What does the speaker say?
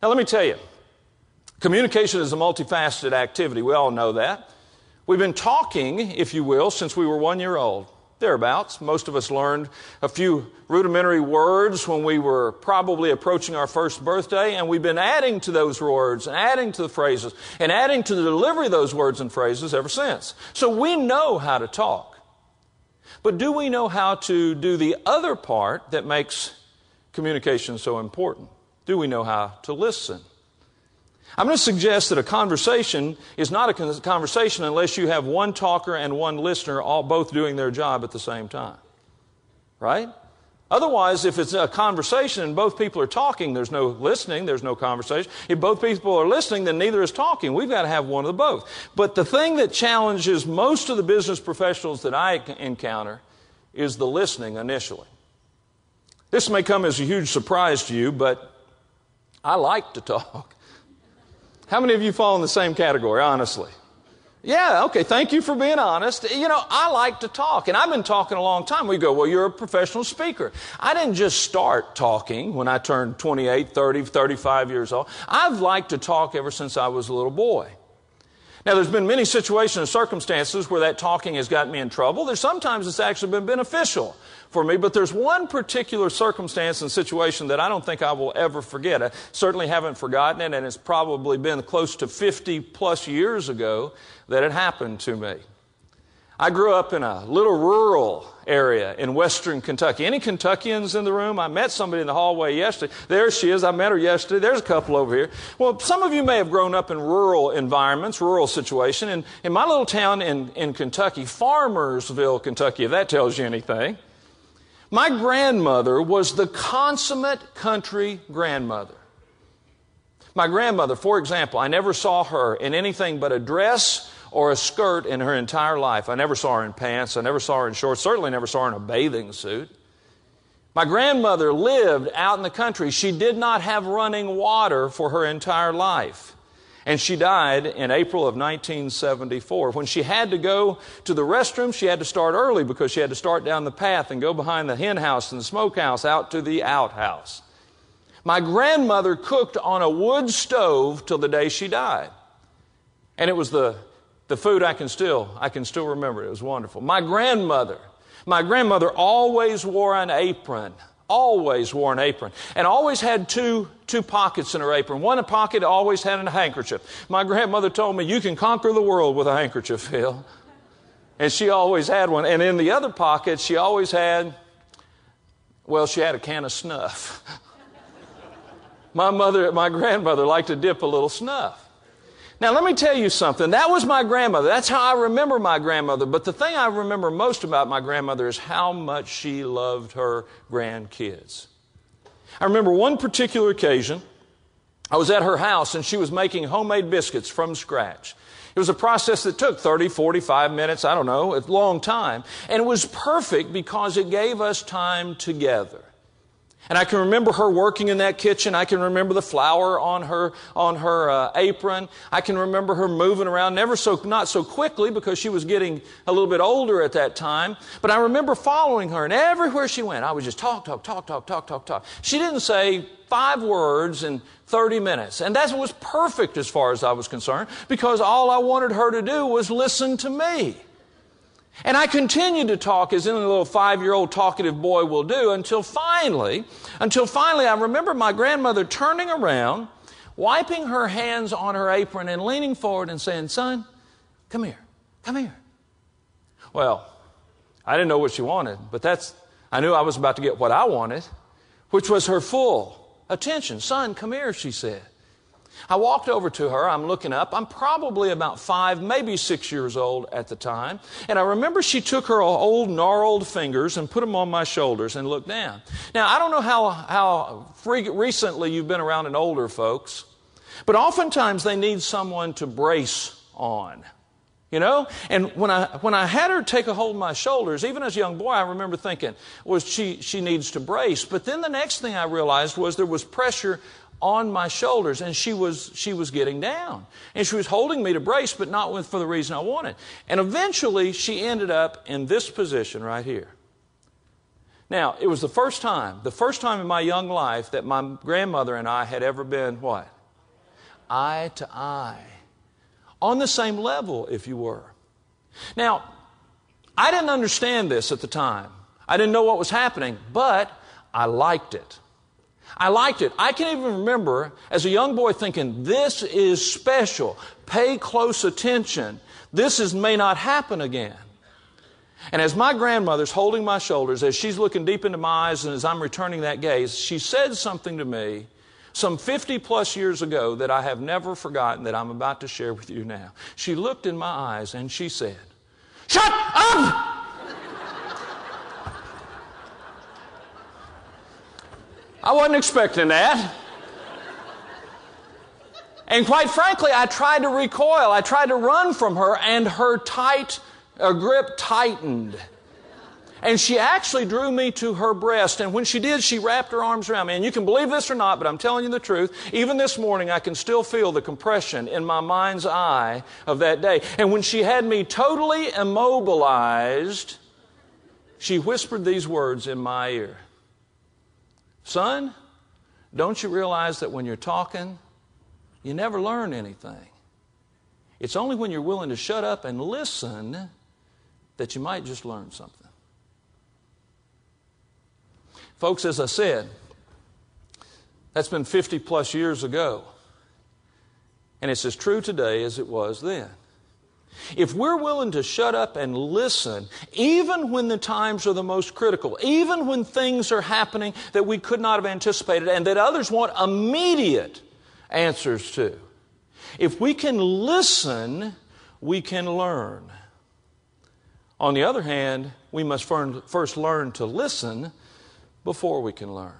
Now let me tell you, communication is a multifaceted activity. We all know that. We've been talking, if you will, since we were 1 year old. Thereabouts. Most of us learned a few rudimentary words when we were probably approaching our first birthday, and we've been adding to those words and adding to the phrases and adding to the delivery of those words and phrases ever since. So we know how to talk. But do we know how to do the other part that makes communication so important? Do we know how to listen? I'm going to suggest that a conversation is not a conversation unless you have one talker and one listener all both doing their job at the same time. Right? Otherwise, if it's a conversation and both people are talking, there's no listening, there's no conversation. If both people are listening, then neither is talking. We've got to have one of the both. But the thing that challenges most of the business professionals that I encounter is the listening initially. This may come as a huge surprise to you, but I like to talk. How many of you fall in the same category, honestly? Yeah, okay, thank you for being honest. You know, I like to talk, and I've been talking a long time. We go, well, you're a professional speaker. I didn't just start talking when I turned 28, 30, 35 years old. I've liked to talk ever since I was a little boy. Now, there's been many situations and circumstances where that talking has gotten me in trouble. Sometimes it's actually been beneficial for me, but there's one particular circumstance and situation that I don't think I will ever forget. I certainly haven't forgotten it, and it's probably been close to 50 plus years ago that it happened to me. I grew up in a little rural area in western Kentucky. Any Kentuckians in the room? I met somebody in the hallway yesterday. There she is. I met her yesterday. There's a couple over here. Well, some of you may have grown up in rural environments, rural situation. And in my little town in Kentucky, Farmersville, Kentucky, if that tells you anything, my grandmother was the consummate country grandmother. My grandmother, for example, I never saw her in anything but a dress or a skirt in her entire life. I never saw her in pants. I never saw her in shorts. Certainly never saw her in a bathing suit. My grandmother lived out in the country. She did not have running water for her entire life. And she died in April of 1974. When she had to go to the restroom, she had to start early because she had to start down the path and go behind the hen house and the smokehouse out to the outhouse. My grandmother cooked on a wood stove till the day she died. And it was the food I can still remember. It was wonderful. My grandmother always wore an apron. Always wore an apron. And always had two pockets in her apron. One pocket always had a handkerchief. My grandmother told me, you can conquer the world with a handkerchief, Phil. And she always had one. And in the other pocket, she always had, she had a can of snuff. My grandmother liked to dip a little snuff. Now, let me tell you something. That was my grandmother. That's how I remember my grandmother. But the thing I remember most about my grandmother is how much she loved her grandkids. I remember one particular occasion. I was at her house, and she was making homemade biscuits from scratch. It was a process that took 30, 45 minutes, I don't know, a long time. And it was perfect because it gave us time together. And I can remember her working in that kitchen. I can remember the flour on her apron. I can remember her moving around, not so quickly because she was getting a little bit older at that time. But I remember following her, and everywhere she went, I would just talk. She didn't say 5 words in 30 minutes. And that was perfect as far as I was concerned because all I wanted her to do was listen to me. And I continued to talk as any little 5-year-old talkative boy will do until finally I remember my grandmother turning around, wiping her hands on her apron and leaning forward and saying, son, come here. Well, I didn't know what she wanted, but I knew I was about to get what I wanted, which was her full attention. Son, come here, she said. I walked over to her. I'm looking up. I'm probably about 5, maybe 6 years old at the time. And I remember she took her old, gnarled fingers and put them on my shoulders and looked down. Now, I don't know how recently you've been around an older folks, but oftentimes they need someone to brace on. You know? And when I had her take a hold of my shoulders, even as a young boy, I remember thinking, she needs to brace. But then the next thing I realized was there was pressure on my shoulders, and she was getting down. And she was holding me to brace, but not for the reason I wanted. And eventually, she ended up in this position right here. Now, it was the first time in my young life that my grandmother and I had ever been what? Eye to eye. On the same level, if you were. Now, I didn't understand this at the time. I didn't know what was happening, but I liked it. I liked it. I can even remember as a young boy thinking, this is special. Pay close attention. This may not happen again. And as my grandmother's holding my shoulders, as she's looking deep into my eyes and as I'm returning that gaze, she said something to me some 50 plus years ago that I have never forgotten that I'm about to share with you now. She looked in my eyes and she said, "Shut up!" I wasn't expecting that. And quite frankly, I tried to recoil. I tried to run from her, and her grip tightened. And she actually drew me to her breast. And when she did, she wrapped her arms around me. And you can believe this or not, but I'm telling you the truth. Even this morning, I can still feel the compression in my mind's eye of that day. And when she had me totally immobilized, she whispered these words in my ear. "Son, don't you realize that when you're talking, you never learn anything? It's only when you're willing to shut up and listen that you might just learn something." Folks, as I said, that's been 50 plus years ago. And it's as true today as it was then. If we're willing to shut up and listen, even when the times are the most critical, even when things are happening that we could not have anticipated and that others want immediate answers to, if we can listen, we can learn. On the other hand, we must first learn to listen before we can learn.